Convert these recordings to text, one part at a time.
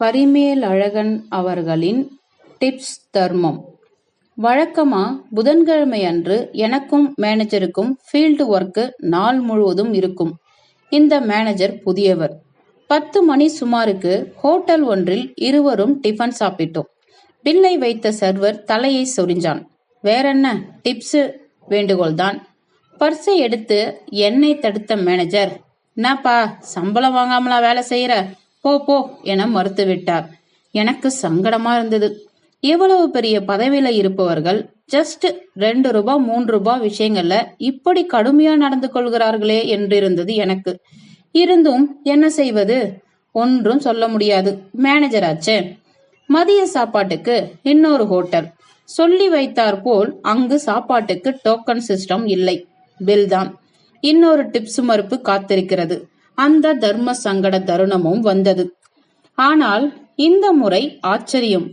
பரிமேலழகன் அவர்களின் டிப்ஸ் தர்மம். வழக்கமா புதன்கிழமை அன்று எனக்கும் மேனேஜருக்கும் ஃபீல்டு ஒர்க்கு நாள் முழுவதும் இருக்கும். இந்த மேனேஜர் புதியவர். 10 மணி சுமாருக்கு ஹோட்டல் ஒன்றில் இருவரும் டிஃபன் சாப்பிட்டோம். பில்லை வைத்த சர்வர் தலையை சொரிஞ்சான். வேறென்ன டிப்ஸ் வேண்டுகோள்தான். பர்ஸை எடுத்து என்னை தடுத்த மேனேஜர், என்னப்பா சம்பளம் வாங்காமலா வேலை செய்யற, போ போ என மறுத்துவிட்டார். எனக்கு சங்கடமா இருந்தது. எவ்வளவு பெரிய பதவியில இருப்பவர்கள் ஜஸ்ட் 2 ரூபாய் 3 ரூபாய் விஷயங்கள்ல இப்படி கடுமையா நடந்து கொள்கிறார்களே என்றிருந்தது எனக்கு. இருந்தும் என்ன செய்வது, ஒன்றும் சொல்ல முடியாது. மேனேஜர் ஆச்சே. மதிய சாப்பாட்டுக்கு இன்னொரு ஹோட்டல். சொல்லி வைத்தார் போல் அங்கு சாப்பாட்டுக்கு டோக்கன் சிஸ்டம் இல்லை, பில் தான். இன்னொரு டிப்ஸ் மறுப்பு காத்திருக்கிறது. அந்த தர்ம சங்கட தருணமும் வந்தது. ஆனால் இந்த முறை ஆச்சரியம்.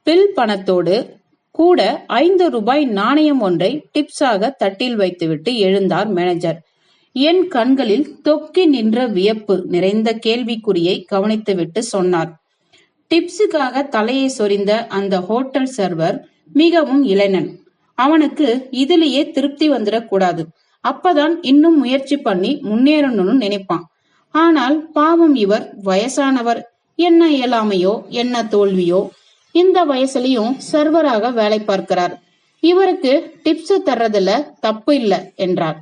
பில் பணத்தோடு கூட 5 ரூபாய் நாணயம் ஒன்றை டிப்ஸாக தட்டில் வைத்துவிட்டு எழுந்தார் மேனேஜர். என் கண்களில் தொக்கி நின்ற வியப்பு நிறைந்த கேள்விக்குறியை கவனித்துவிட்டு சொன்னார், டிப்ஸுக்காக தலையை சொரிந்த அந்த ஹோட்டல் சர்வர் மிகவும் இளைஞன். அவனுக்கு இதிலேயே திருப்தி வந்துடக்கூடாது. அப்பதான் இன்னும் முயற்சி பண்ணி முன்னேறணும்னு நினைப்பான். ஆனால் பாவம் இவர் வயசானவர். என்ன இயலாமையோ என்ன தோல்வியோ, இந்த வயசுலயும் சர்வராக வேலை பார்க்கிறார். இவருக்கு டிப்ஸ் தர்றதுல தப்பு இல்ல என்றார்.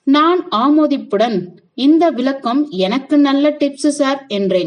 நான் ஆமோதிப்புடன், இந்த விளக்கம் எனக்கு நல்ல டிப்ஸ் சார் என்றேன்.